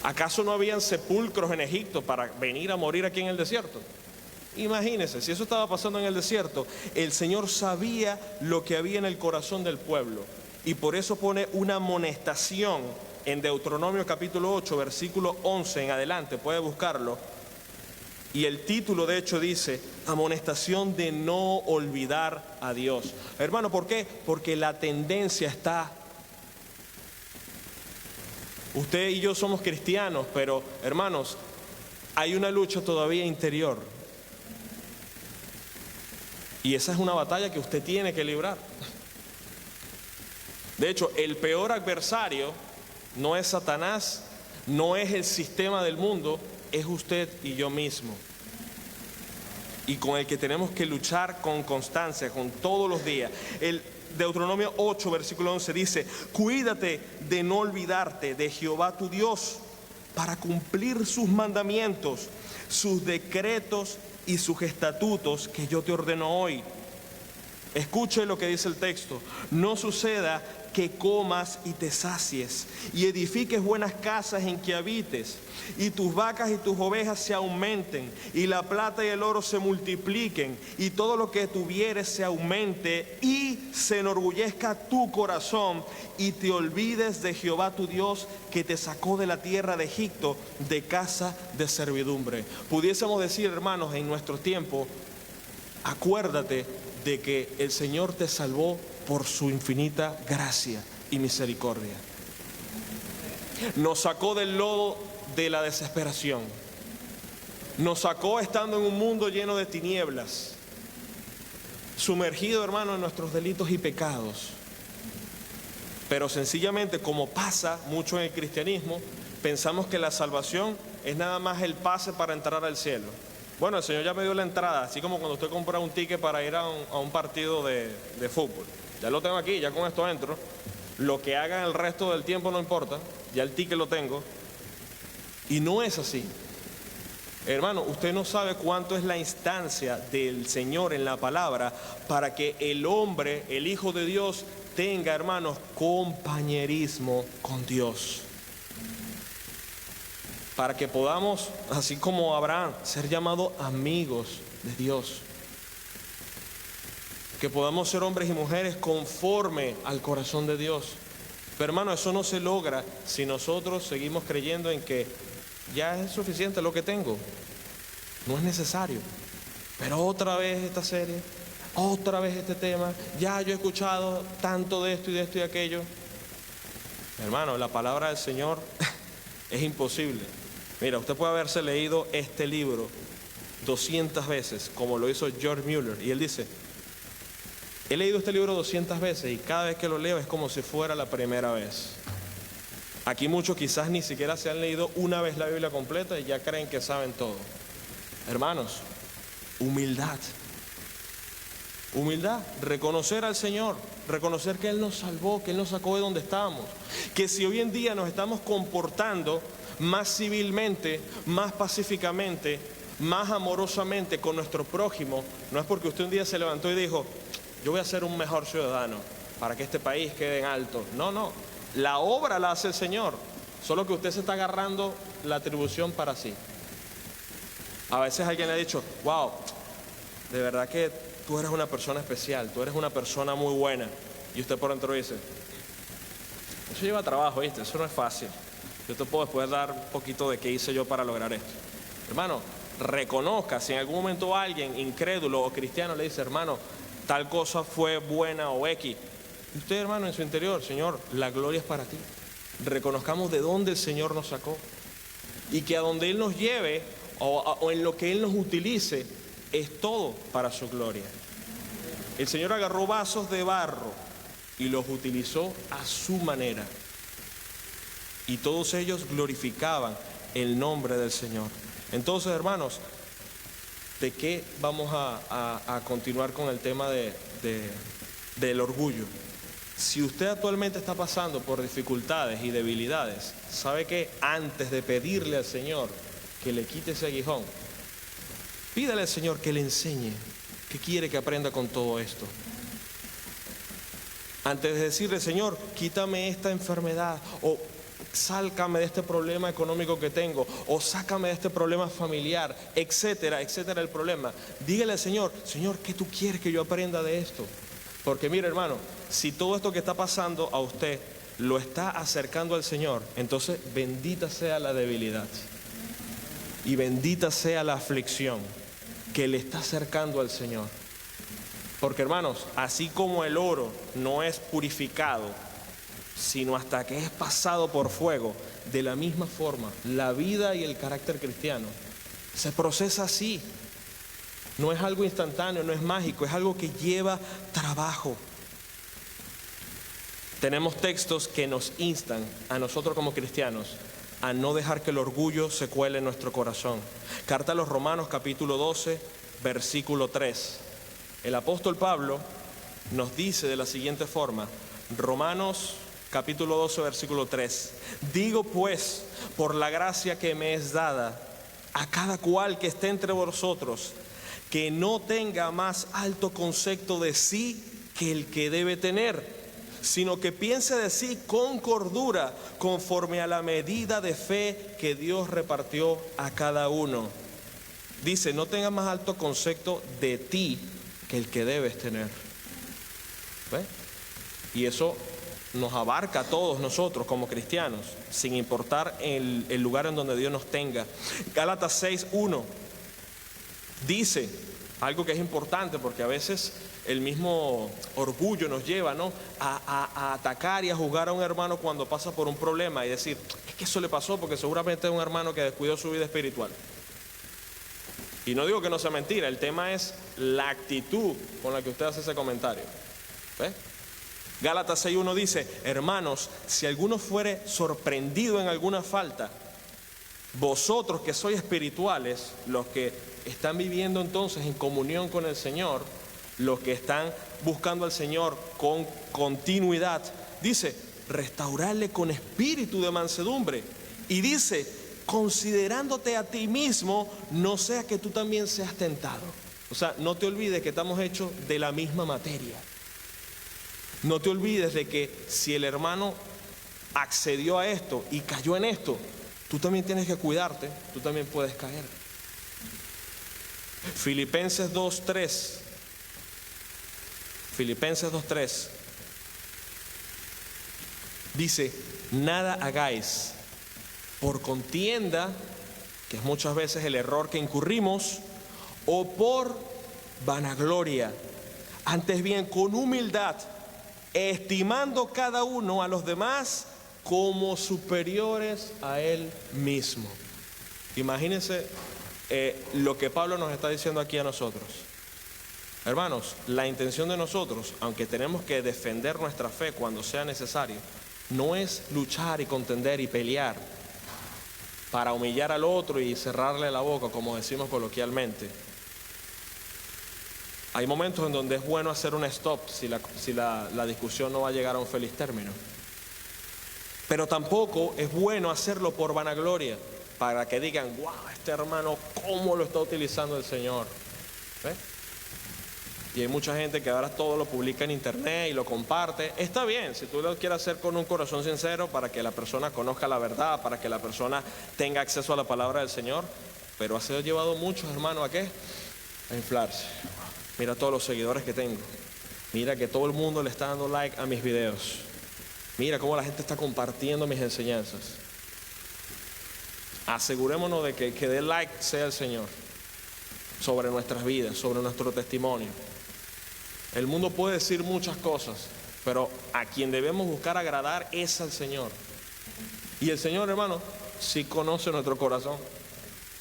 ¿Acaso no habían sepulcros en Egipto para venir a morir aquí en el desierto? Imagínense, si eso estaba pasando en el desierto, el Señor sabía lo que había en el corazón del pueblo. Y por eso pone una amonestación en Deuteronomio capítulo 8, versículo 11 en adelante, puede buscarlo. Y el título de hecho dice, amonestación de no olvidar a Dios. Hermano, ¿por qué? Porque la tendencia está. Usted y yo somos cristianos, pero hermanos, hay una lucha todavía interior. Y esa es una batalla que usted tiene que librar. De hecho, el peor adversario no es Satanás, no es el sistema del mundo, es usted y yo mismo. Y con el que tenemos que luchar con constancia, con todos los días. El Deuteronomio 8, versículo 11 dice, cuídate de no olvidarte de Jehová tu Dios, para cumplir sus mandamientos, sus decretos y sus estatutos que yo te ordeno hoy. Escuche lo que dice el texto. No suceda que comas y te sacies, y edifiques buenas casas en que habites, y tus vacas y tus ovejas se aumenten, y la plata y el oro se multipliquen, y todo lo que tuvieres se aumente, y se enorgullezca tu corazón, y te olvides de Jehová tu Dios, que te sacó de la tierra de Egipto, de casa de servidumbre. Pudiésemos decir, hermanos, en nuestro tiempo, acuérdate de que el Señor te salvó por su infinita gracia y misericordia. Nos sacó del lodo de la desesperación. Nos sacó estando en un mundo lleno de tinieblas, sumergido, hermano, en nuestros delitos y pecados. Pero sencillamente, como pasa mucho en el cristianismo, pensamos que la salvación es nada más el pase para entrar al cielo. Bueno, el Señor ya me dio la entrada, así como cuando usted compra un ticket para ir a un partido de fútbol. Ya lo tengo aquí, ya con esto entro. Lo que hagan el resto del tiempo no importa, ya el ticket lo tengo. Y no es así. Hermano, usted no sabe cuánto es la instancia del Señor en la palabra para que el hombre, el Hijo de Dios, tenga, hermanos, compañerismo con Dios. Para que podamos, así como Abraham, ser llamados amigos de Dios. Que podamos ser hombres y mujeres conforme al corazón de Dios. Pero hermano, eso no se logra si nosotros seguimos creyendo en que ya es suficiente lo que tengo. No es necesario. Pero otra vez esta serie, otra vez este tema, ya yo he escuchado tanto de esto y de esto y de aquello. Hermano, la palabra del Señor es imposible. Mira, usted puede haberse leído este libro 200 veces, como lo hizo George Mueller, y él dice: he leído este libro 200 veces y cada vez que lo leo es como si fuera la primera vez. Aquí muchos quizás ni siquiera se han leído una vez la Biblia completa y ya creen que saben todo. Hermanos, humildad. Humildad, reconocer al Señor, reconocer que Él nos salvó, que Él nos sacó de donde estábamos. Que si hoy en día nos estamos comportando más civilmente, más pacíficamente, más amorosamente con nuestro prójimo, no es porque usted un día se levantó y dijo: yo voy a ser un mejor ciudadano para que este país quede en alto. No, no, la obra la hace el Señor, solo que usted se está agarrando la atribución para sí. A veces alguien le ha dicho: wow, de verdad que tú eres una persona especial, tú eres una persona muy buena. Y usted por dentro dice: eso lleva trabajo, ¿viste? Eso no es fácil. Yo te puedo después dar un poquito de qué hice yo para lograr esto. Hermano, reconozca si en algún momento alguien incrédulo o cristiano le dice: hermano, tal cosa fue buena o X. Y usted, hermano, en su interior: Señor, la gloria es para ti. Reconozcamos de dónde el Señor nos sacó. Y que a donde Él nos lleve o en lo que Él nos utilice es todo para su gloria. El Señor agarró vasos de barro y los utilizó a su manera. Y todos ellos glorificaban el nombre del Señor. Entonces, hermanos, ¿de qué vamos a continuar con el tema del orgullo? Si usted actualmente está pasando por dificultades y debilidades, sabe que antes de pedirle al Señor que le quite ese aguijón, pídale al Señor que le enseñe qué quiere que aprenda con todo esto. Antes de decirle: Señor, quítame esta enfermedad, o sálcame de este problema económico que tengo, o sácame de este problema familiar, etcétera, etcétera, el problema. Dígale al Señor: Señor, ¿qué tú quieres que yo aprenda de esto? Porque mire, hermano, si todo esto que está pasando a usted lo está acercando al Señor, entonces bendita sea la debilidad y bendita sea la aflicción que le está acercando al Señor. Porque, hermanos, así como el oro no es purificado sino hasta que es pasado por fuego, de la misma forma la vida y el carácter cristiano se procesa así. No es algo instantáneo, no es mágico, es algo que lleva trabajo. Tenemos textos que nos instan a nosotros como cristianos a no dejar que el orgullo se cuele en nuestro corazón. Carta a los Romanos, capítulo 12, versículo 3. El apóstol Pablo nos dice de la siguiente forma: Romanos capítulo 12, versículo 3. Digo pues, por la gracia que me es dada, a cada cual que esté entre vosotros, que no tenga más alto concepto de sí que el que debe tener, sino que piense de sí con cordura, conforme a la medida de fe que Dios repartió a cada uno. Dice, no tenga más alto concepto de ti que el que debes tener. ¿Ve? Y eso nos abarca a todos nosotros como cristianos, sin importar el lugar en donde Dios nos tenga. Gálatas 6:1 dice algo que es importante, porque a veces el mismo orgullo nos lleva, ¿no?, a atacar y a juzgar a un hermano cuando pasa por un problema y decir, es que eso le pasó porque seguramente es un hermano que descuidó su vida espiritual. Y no digo que no sea mentira, el tema es la actitud con la que usted hace ese comentario. ¿Ve? Gálatas 6:1 dice, hermanos, si alguno fuere sorprendido en alguna falta, vosotros que sois espirituales, los que están viviendo entonces en comunión con el Señor, los que están buscando al Señor con continuidad, dice, restaurarle con espíritu de mansedumbre. Y dice, considerándote a ti mismo, no sea que tú también seas tentado. O sea, no te olvides que estamos hechos de la misma materia. No te olvides de que si el hermano accedió a esto y cayó en esto, tú también tienes que cuidarte, tú también puedes caer. Filipenses 2:3. Filipenses 2:3 dice, nada hagáis por contienda, que es muchas veces el error que incurrimos, o por vanagloria, antes bien con humildad, estimando cada uno a los demás como superiores a él mismo. Imagínense lo que Pablo nos está diciendo aquí a nosotros. Hermanos, la intención de nosotros, aunque tenemos que defender nuestra fe cuando sea necesario, no es luchar y contender y pelear para humillar al otro y cerrarle la boca, como decimos coloquialmente. Hay momentos en donde es bueno hacer un stop si la discusión no va a llegar a un feliz término. Pero tampoco es bueno hacerlo por vanagloria, para que digan, wow, este hermano, ¿cómo lo está utilizando el Señor? ¿Ve? Y hay mucha gente que ahora todo lo publica en internet y lo comparte. Está bien, si tú lo quieres hacer con un corazón sincero, para que la persona conozca la verdad, para que la persona tenga acceso a la palabra del Señor. Pero ha sido llevado muchos hermanos ¿a qué? A inflarse. Mira todos los seguidores que tengo. Mira que todo el mundo le está dando like a mis videos. Mira cómo la gente está compartiendo mis enseñanzas. Asegurémonos de que dé like sea el Señor sobre nuestras vidas, sobre nuestro testimonio. El mundo puede decir muchas cosas, pero a quien debemos buscar agradar es al Señor. Y el Señor, hermano, sí conoce nuestro corazón,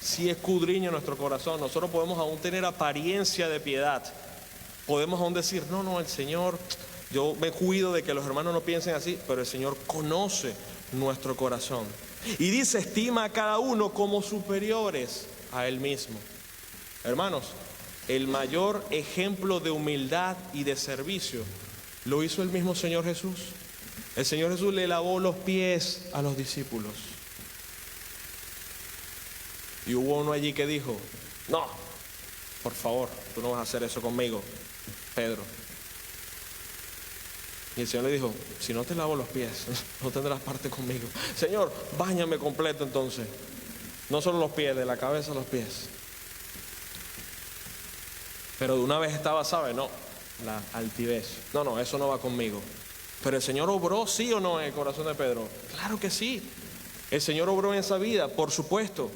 sí escudriña nuestro corazón. Nosotros podemos aún tener apariencia de piedad, podemos aún decir, no, el Señor, yo me cuido de que los hermanos no piensen así, pero el Señor conoce nuestro corazón. Y dice, estima a cada uno como superiores a Él mismo. Hermanos, el mayor ejemplo de humildad y de servicio lo hizo el mismo Señor Jesús. El Señor Jesús le lavó los pies a los discípulos. Y hubo uno allí que dijo, no, por favor, tú no vas a hacer eso conmigo, Pedro. Y el Señor le dijo, si no te lavo los pies, no tendrás parte conmigo. Señor, báñame completo entonces. No solo los pies, de la cabeza a los pies. Pero de una vez estaba, ¿sabe? No, la altivez. No, eso no va conmigo. Pero el Señor obró, ¿sí o no, en el corazón de Pedro? Claro que sí. El Señor obró en esa vida, por supuesto.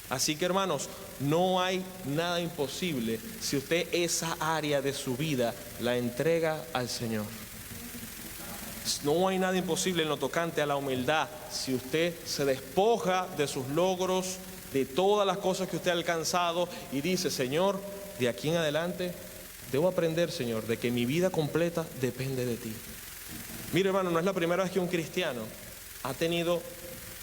Así que, hermanos, no hay nada imposible si usted esa área de su vida la entrega al Señor. No hay nada imposible en lo tocante a la humildad si usted se despoja de sus logros, de todas las cosas que usted ha alcanzado y dice, Señor, de aquí en adelante debo aprender, Señor, de que mi vida completa depende de ti. Mire, hermano, no es la primera vez que un cristiano ha tenido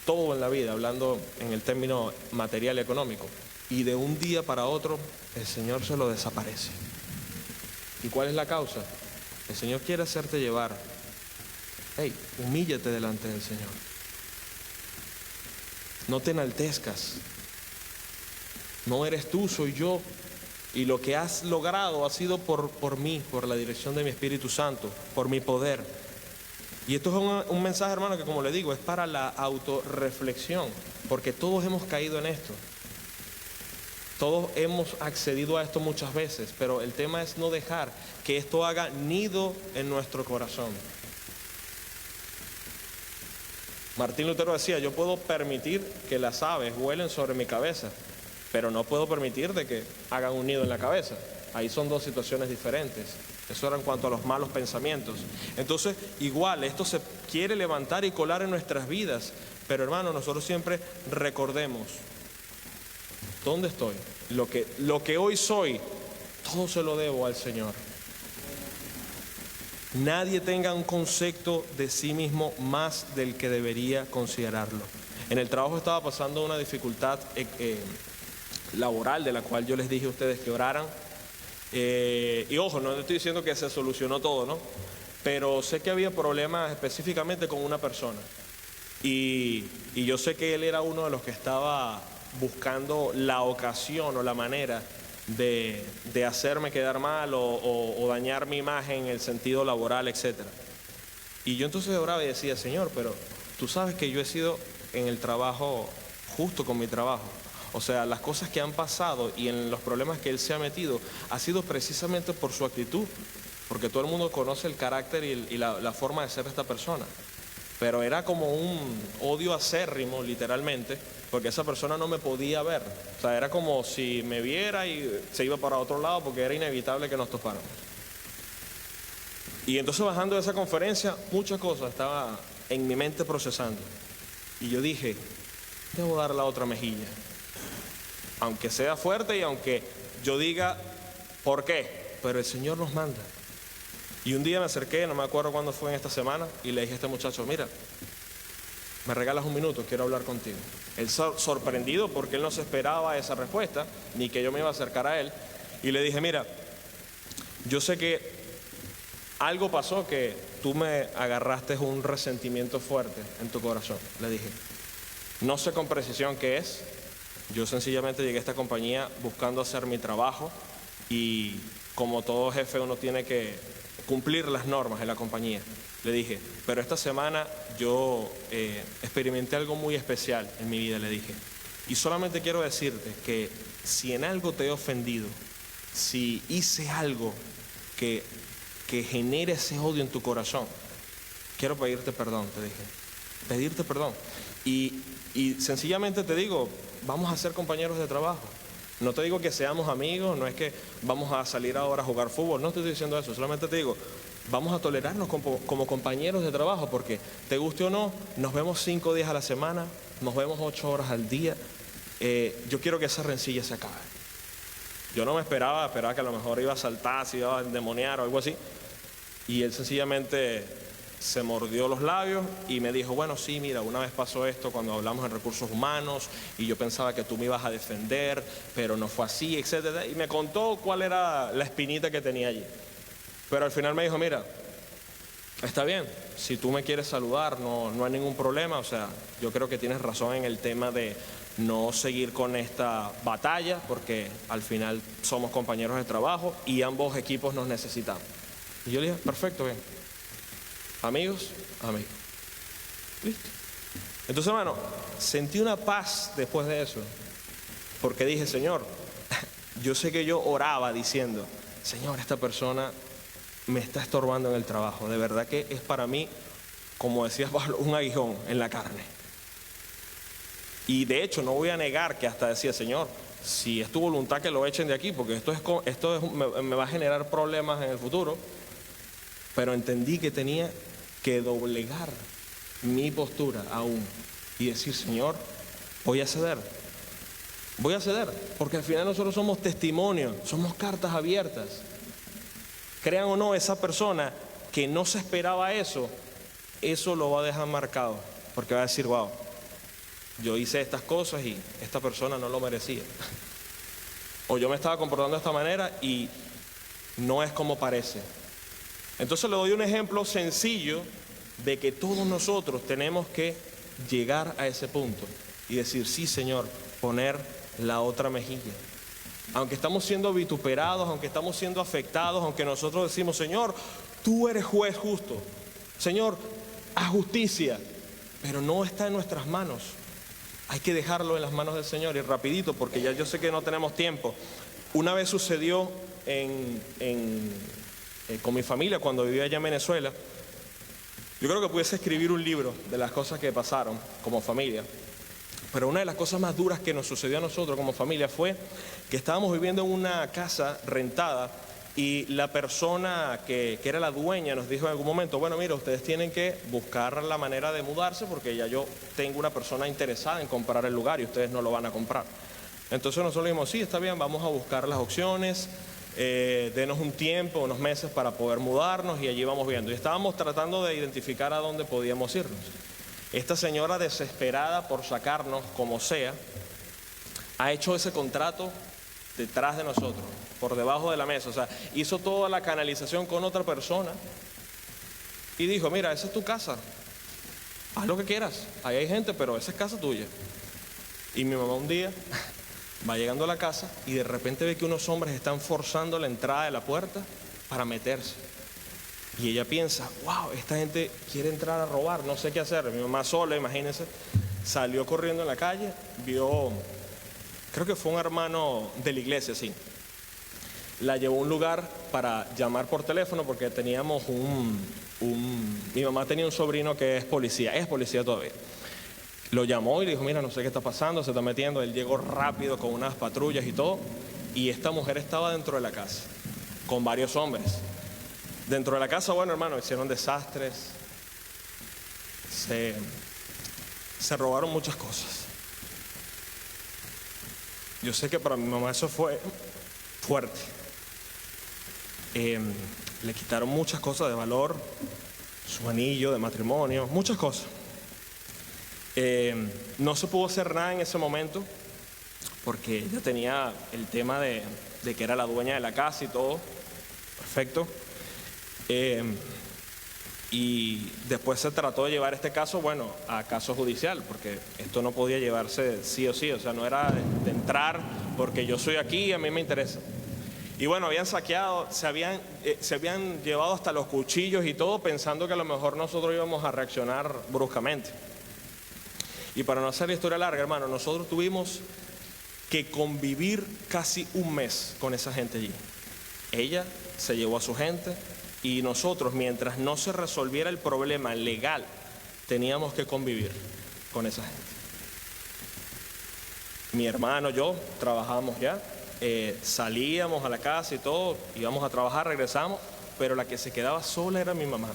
todo en la vida, hablando en el término material y económico, y de un día para otro el Señor se lo desaparece. ¿Y cuál es la causa? El Señor quiere hacerte llevar Hey, humíllate delante del Señor. No te enaltezcas. No eres tú, soy yo. Y lo que has logrado ha sido por mí, por la dirección de mi Espíritu Santo, por mi poder. Y esto es un mensaje, hermano, que como le digo, es para la autorreflexión, porque todos hemos caído en esto. Todos hemos accedido a esto muchas veces, pero el tema es no dejar que esto haga nido en nuestro corazón. Martín Lutero decía, yo puedo permitir que las aves vuelen sobre mi cabeza, pero no puedo permitir de que hagan un nido en la cabeza. Ahí son dos situaciones diferentes. Eso era en cuanto a los malos pensamientos. Entonces, igual, esto se quiere levantar y colar en nuestras vidas. Pero hermano, nosotros siempre recordemos, ¿dónde estoy? Lo que hoy soy, todo se lo debo al Señor. Nadie tenga un concepto de sí mismo más del que debería considerarlo. En el trabajo estaba pasando una dificultad laboral, de la cual yo les dije a ustedes que oraran. Y ojo, no estoy diciendo que se solucionó todo, ¿no? Pero sé que había problemas específicamente con una persona. Y yo sé que él era uno de los que estaba buscando la ocasión o la manera de hacerme quedar mal o dañar mi imagen en el sentido laboral, etc. Y yo entonces oraba y decía, Señor, pero tú sabes que yo he sido en el trabajo justo con mi trabajo. O sea, las cosas que han pasado y en los problemas que él se ha metido ha sido precisamente por su actitud, porque todo el mundo conoce el carácter y la forma de ser de esta persona. Pero era como un odio acérrimo, literalmente, porque esa persona no me podía ver. O sea, era como si me viera y se iba para otro lado porque era inevitable que nos topáramos. Y entonces bajando de esa conferencia, muchas cosas estaba en mi mente procesando. Y yo dije, debo dar la otra mejilla. Aunque sea fuerte y aunque yo diga, ¿por qué? Pero el Señor nos manda. Y un día me acerqué, no me acuerdo cuándo fue en esta semana, y le dije a este muchacho, mira, me regalas un minuto, quiero hablar contigo. Él sorprendido porque él no se esperaba esa respuesta, ni que yo me iba a acercar a él. Y le dije, mira, yo sé que algo pasó que tú me agarraste un resentimiento fuerte en tu corazón. Le dije, no sé con precisión qué es. Yo sencillamente llegué a esta compañía buscando hacer mi trabajo y como todo jefe uno tiene que cumplir las normas de la compañía. Le dije, pero esta semana yo experimenté algo muy especial en mi vida, le dije. Y solamente quiero decirte que si en algo te he ofendido, si hice algo que genere ese odio en tu corazón, quiero pedirte perdón, te dije. Pedirte perdón. Y sencillamente te digo, vamos a ser compañeros de trabajo. No te digo que seamos amigos, no es que vamos a salir ahora a jugar fútbol, no te estoy diciendo eso, solamente te digo, vamos a tolerarnos como compañeros de trabajo, porque te guste o no, nos vemos 5 días a la semana, nos vemos 8 horas al día. Yo quiero que esa rencilla se acabe. Yo no me esperaba que a lo mejor iba a saltar, se iba a endemoniar o algo así. Y él sencillamente se mordió los labios y me dijo, bueno, sí, mira, una vez pasó esto cuando hablamos en recursos humanos y yo pensaba que tú me ibas a defender, pero no fue así, etcétera. Y me contó cuál era la espinita que tenía allí. Pero al final me dijo, mira, está bien, si tú me quieres saludar, no hay ningún problema. O sea, yo creo que tienes razón en el tema de no seguir con esta batalla, porque al final somos compañeros de trabajo y ambos equipos nos necesitamos. Y yo le dije, perfecto, bien. Amigos, amigos. ¿Listo? Entonces, hermano, sentí una paz después de eso, porque dije, Señor, yo sé que yo oraba diciendo, Señor, esta persona me está estorbando en el trabajo. De verdad que es para mí, como decía Pablo, un aguijón en la carne. Y de hecho, no voy a negar que hasta decía, Señor, si es tu voluntad que lo echen de aquí, porque esto me va a generar problemas en el futuro. Pero entendí que tenía que doblegar mi postura aún y decir, Señor, voy a ceder, porque al final nosotros somos testimonios, somos cartas abiertas. Crean o no, esa persona que no se esperaba eso lo va a dejar marcado, porque va a decir, wow, yo hice estas cosas y esta persona no lo merecía. O yo me estaba comportando de esta manera y no es como parece. Entonces le doy un ejemplo sencillo de que todos nosotros tenemos que llegar a ese punto y decir, sí, Señor, poner la otra mejilla. Aunque estamos siendo vituperados, aunque estamos siendo afectados, aunque nosotros decimos, Señor, tú eres juez justo, Señor, haz justicia, pero no está en nuestras manos. Hay que dejarlo en las manos del Señor. Y rapidito, porque ya yo sé que no tenemos tiempo. Una vez sucedió con mi familia cuando vivía allá en Venezuela. Yo creo que pudiese escribir un libro de las cosas que pasaron como familia. Pero una de las cosas más duras que nos sucedió a nosotros como familia fue que estábamos viviendo en una casa rentada y la persona que era la dueña nos dijo en algún momento, bueno, mira, ustedes tienen que buscar la manera de mudarse porque ya yo tengo una persona interesada en comprar el lugar y ustedes no lo van a comprar. Entonces nosotros dijimos, sí, está bien, vamos a buscar las opciones, denos un tiempo, unos meses para poder mudarnos y allí vamos viendo. Y estábamos tratando de identificar a dónde podíamos irnos. Esta señora, desesperada por sacarnos como sea, ha hecho ese contrato detrás de nosotros, por debajo de la mesa. O sea, hizo toda la canalización con otra persona y dijo, mira, esa es tu casa, haz lo que quieras, ahí hay gente, pero esa es casa tuya. Y mi mamá un día va llegando a la casa y de repente ve que unos hombres están forzando la entrada de la puerta para meterse. Y ella piensa, wow, esta gente quiere entrar a robar, no sé qué hacer. Mi mamá sola, imagínense, salió corriendo en la calle, vio, creo que fue un hermano de la iglesia, sí. La llevó a un lugar para llamar por teléfono porque teníamos mi mamá tenía un sobrino que es policía todavía. Lo llamó y le dijo, mira, no sé qué está pasando, se está metiendo. Él llegó rápido con unas patrullas y todo. Y esta mujer estaba dentro de la casa, con varios hombres. Dentro de la casa, bueno, hermano, hicieron desastres. Se robaron muchas cosas. Yo sé que para mi mamá eso fue fuerte. Le quitaron muchas cosas de valor, su anillo de matrimonio, muchas cosas. No se pudo hacer nada en ese momento porque ella tenía el tema de que era la dueña de la casa y todo. Perfecto. Y después se trató de llevar este caso, bueno, a caso judicial, porque esto no podía llevarse sí o sí, o sea, no era de entrar porque yo soy aquí y a mí me interesa. Y bueno, habían saqueado, se habían llevado hasta los cuchillos y todo, pensando que a lo mejor nosotros íbamos a reaccionar bruscamente. Y para no hacer la historia larga, hermano, nosotros tuvimos que convivir casi un mes con esa gente allí. Ella se llevó a su gente y nosotros, mientras no se resolviera el problema legal, teníamos que convivir con esa gente. Mi hermano y yo trabajábamos ya, salíamos a la casa y todo, íbamos a trabajar, regresamos, pero la que se quedaba sola era mi mamá.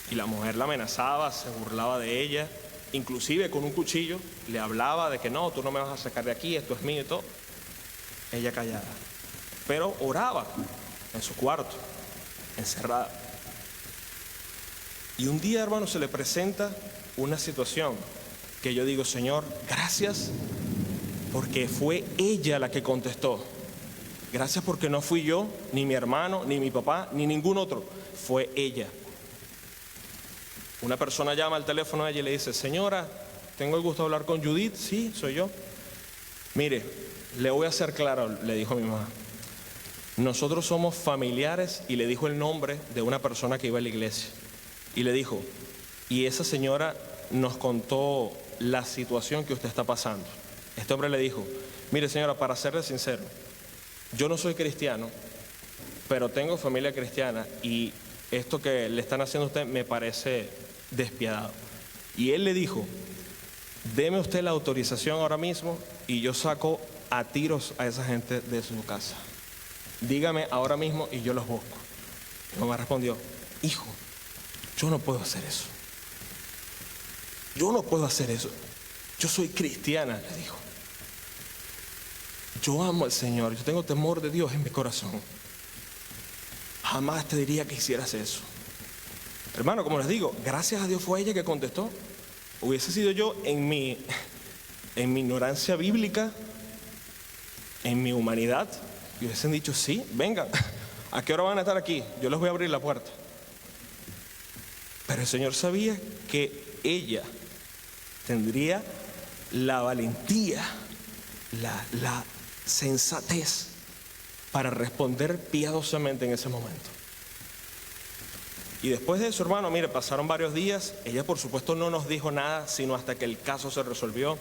Y la mujer la amenazaba, se burlaba de ella, inclusive con un cuchillo le hablaba de que no, tú no me vas a sacar de aquí, esto es mío y todo. Ella callada, pero oraba en su cuarto, encerrada. Y un día, hermano, se le presenta una situación que yo digo, Señor, gracias porque fue ella la que contestó. Gracias porque no fui yo, ni mi hermano, ni mi papá, ni ningún otro. Fue ella. Una persona llama al teléfono a ella y le dice, señora, tengo el gusto de hablar con Judith. Sí, soy yo. Mire, le voy a hacer claro, le dijo mi mamá. Nosotros somos familiares, y le dijo el nombre de una persona que iba a la iglesia. Y le dijo, y esa señora nos contó la situación que usted está pasando. Este hombre le dijo, mire señora, para serle sincero, yo no soy cristiano, pero tengo familia cristiana y esto que le están haciendo a usted me parece despiadado. Y él le dijo, deme usted la autorización ahora mismo y yo saco a tiros a esa gente de su casa. Dígame ahora mismo y yo los busco. Mi mamá respondió, hijo, yo no puedo hacer eso. Yo no puedo hacer eso. Yo soy cristiana, le dijo. Yo amo al Señor, yo tengo temor de Dios en mi corazón. Jamás te diría que hicieras eso. Hermano, como les digo, gracias a Dios fue ella que contestó. Hubiese sido yo en mi ignorancia bíblica, en mi humanidad, y hubiesen dicho, sí, vengan, ¿a qué hora van a estar aquí? Yo les voy a abrir la puerta. Pero el Señor sabía que ella tendría la valentía, la sensatez para responder piadosamente en ese momento. Y después de eso, hermano, mire, pasaron varios días. Ella, por supuesto, no nos dijo nada, sino hasta que el caso se resolvió.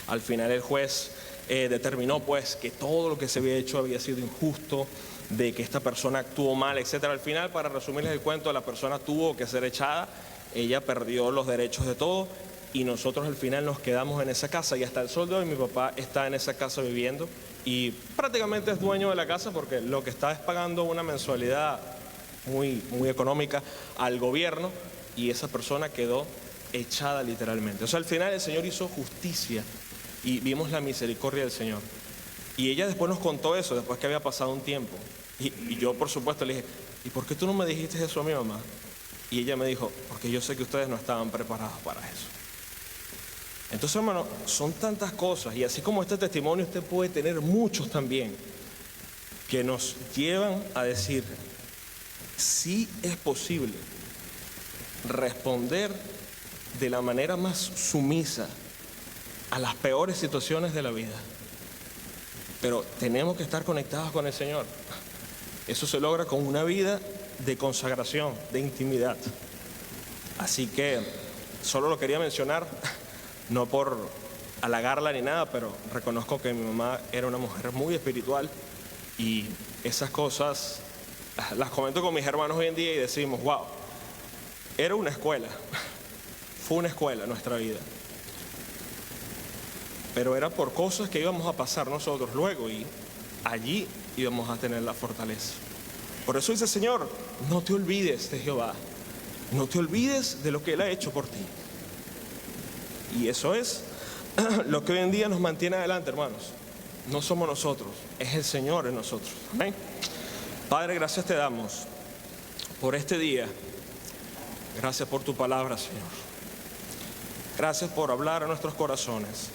Al final el juez determinó, pues, que todo lo que se había hecho había sido injusto, de que esta persona actuó mal, etcétera. Al final, para resumirles el cuento, la persona tuvo que ser echada. Ella perdió los derechos de todo y nosotros al final nos quedamos en esa casa, y hasta el sol de hoy mi papá está en esa casa viviendo y prácticamente es dueño de la casa, porque lo que está es pagando una mensualidad muy económica al gobierno, y esa persona quedó echada literalmente. O sea, al final el Señor hizo justicia y vimos la misericordia del Señor. Y ella después nos contó eso, después que había pasado un tiempo. Y yo, por supuesto, le dije, ¿y por qué tú no me dijiste eso a mi mamá? Y ella me dijo, porque yo sé que ustedes no estaban preparados para eso. Entonces, hermano, son tantas cosas, y así como este testimonio, usted puede tener muchos también, que nos llevan a decir, sí es posible responder de la manera más sumisa a las peores situaciones de la vida. Pero tenemos que estar conectados con el Señor. Eso se logra con una vida de consagración, de intimidad. Así que solo lo quería mencionar, no por halagarla ni nada, pero reconozco que mi mamá era una mujer muy espiritual, y esas cosas las comento con mis hermanos hoy en día y decimos, wow, era una escuela, fue una escuela nuestra vida. Pero era por cosas que íbamos a pasar nosotros luego, y allí íbamos a tener la fortaleza. Por eso dice el Señor, no te olvides de Jehová, no te olvides de lo que Él ha hecho por ti. Y eso es lo que hoy en día nos mantiene adelante, hermanos. No somos nosotros, es el Señor en nosotros. Amén. Padre, gracias te damos por este día. Gracias por tu palabra, Señor. Gracias por hablar a nuestros corazones.